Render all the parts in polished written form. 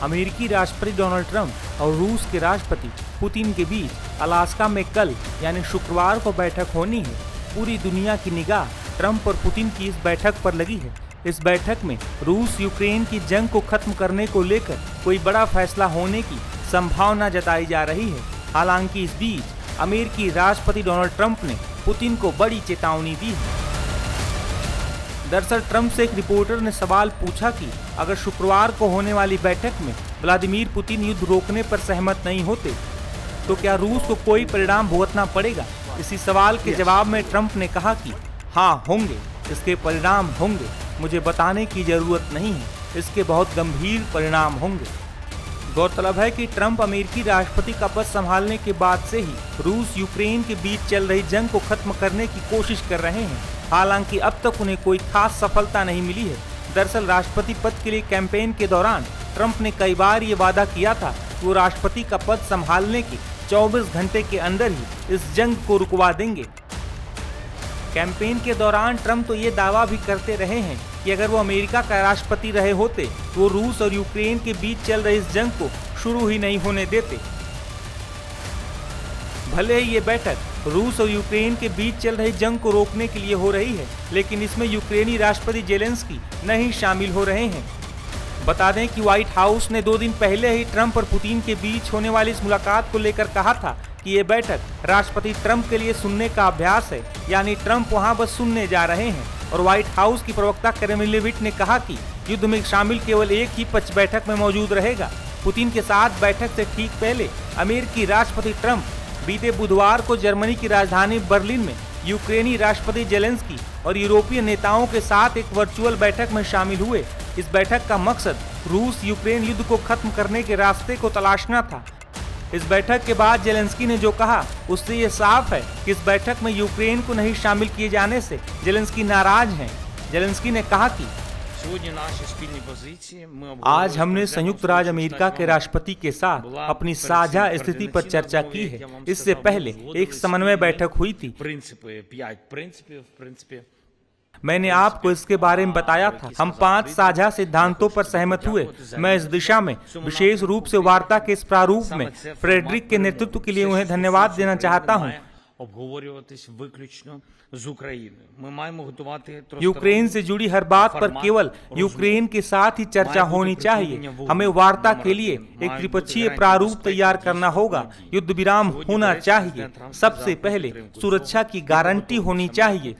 अमेरिकी राष्ट्रपति Donald Trump और रूस के राष्ट्रपति पुतिन के बीच अलास्का में कल यानी शुक्रवार को बैठक होनी है। पूरी दुनिया की निगाह ट्रंप और पुतिन की इस बैठक पर लगी है। इस बैठक में रूस यूक्रेन की जंग को खत्म करने को लेकर कोई बड़ा फैसला होने की संभावना जताई जा रही है। हालांकि इस बीच अमेरिकी राष्ट्रपति डोनाल्ड ट्रंप ने पुतिन को बड़ी चेतावनी दी है। दरअसल ट्रंप से एक रिपोर्टर ने सवाल पूछा कि अगर शुक्रवार को होने वाली बैठक में व्लादिमीर पुतिन युद्ध रोकने पर सहमत नहीं होते तो क्या रूस को कोई परिणाम भुगतना पड़ेगा। इसी सवाल के जवाब में ट्रंप ने कहा कि हाँ होंगे, इसके परिणाम होंगे, मुझे बताने की जरूरत नहीं है, इसके बहुत गंभीर परिणाम होंगे। गौरतलब है कि ट्रंप अमेरिकी राष्ट्रपति का पद संभालने के बाद से ही रूस यूक्रेन के बीच चल रही जंग को खत्म करने की कोशिश कर रहे हैं। हालांकि अब तक उन्हें कोई खास सफलता नहीं मिली है। दरअसल राष्ट्रपति पद के लिए कैंपेन के दौरान ट्रंप ने कई बार ये वादा किया था कि वो राष्ट्रपति का पद संभालने के 24 घंटे के अंदर ही इस जंग को रुकवा देंगे। कैंपेन के दौरान ट्रंप तो ये दावा भी करते रहे हैं कि अगर वो अमेरिका का राष्ट्रपति रहे होते तो वो रूस और यूक्रेन के बीच चल रही इस जंग को शुरू ही नहीं होने देते। भले ही ये बैठक रूस और यूक्रेन के बीच चल रही जंग को रोकने के लिए हो रही है, लेकिन इसमें यूक्रेनी राष्ट्रपति जेलेंस्की नहीं शामिल हो रहे हैं। बता दें कि व्हाइट हाउस ने 2 दिन पहले ही ट्रंप और पुतिन के बीच होने वाली इस मुलाकात को लेकर कहा था कि ये बैठक राष्ट्रपति ट्रंप के लिए सुनने का अभ्यास है, यानी ट्रंप वहां बस सुनने जा रहे हैं। और व्हाइट हाउस की प्रवक्ता कैरोलिन लेविट ने कहा कि युद्ध में शामिल केवल एक ही पक्ष बैठक में मौजूद रहेगा। पुतिन के साथ बैठक से ठीक पहले अमेरिकी राष्ट्रपति ट्रंप बीते बुधवार को जर्मनी की राजधानी बर्लिन में यूक्रेनी राष्ट्रपति जेलेंस्की और यूरोपीय नेताओं के साथ एक वर्चुअल बैठक में शामिल हुए। इस बैठक का मकसद रूस यूक्रेन युद्ध को खत्म करने के रास्ते को तलाशना था। इस बैठक के बाद जेलेंस्की ने जो कहा उससे ये साफ है कि इस बैठक में यूक्रेन को नहीं शामिल किए जाने से जेलेंस्की नाराज हैं। जेलेंस्की ने कहा कि आज हमने संयुक्त राज्य अमेरिका के राष्ट्रपति के साथ अपनी साझा स्थिति पर चर्चा की है। इससे पहले एक समन्वय बैठक हुई थी। मैंने आपको इसके बारे में बताया था। हम 5 साझा सिद्धांतों पर सहमत हुए। मैं इस दिशा में विशेष रूप से वार्ता के इस प्रारूप में फ्रेडरिक के नेतृत्व के लिए उन्हें धन्यवाद देना चाहता हूं। यूक्रेन से जुड़ी हर बात पर केवल यूक्रेन के साथ ही चर्चा होनी चाहिए। हमें वार्ता के लिए एक त्रिपक्षीय प्रारूप तैयार करना होगा। युद्ध विराम होना चाहिए। सबसे पहले सुरक्षा की गारंटी होनी चाहिए।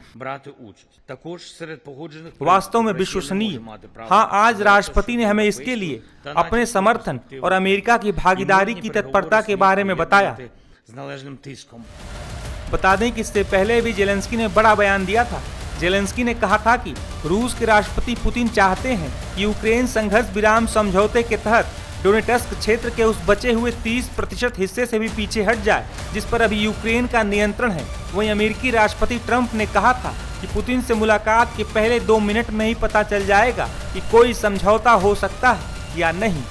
वास्तव में विश्वसनीय। हाँ, आज राष्ट्रपति ने हमें इसके लिए अपने समर्थन और अमेरिका की भागीदारी की तत्परता के बारे में बताया। बता दें कि इससे पहले भी जेलेंस्की ने बड़ा बयान दिया था। जेलेंस्की ने कहा था कि रूस के राष्ट्रपति पुतिन चाहते हैं कि यूक्रेन संघर्ष विराम समझौते के तहत डोनेट्स्क क्षेत्र के उस बचे हुए 30% हिस्से से भी पीछे हट जाए जिस पर अभी यूक्रेन का नियंत्रण है। वहीं अमेरिकी राष्ट्रपति ट्रंप ने कहा था कि पुतिन से मुलाकात के पहले 2 मिनट में ही पता चल जाएगा कि कोई समझौता हो सकता है या नहीं।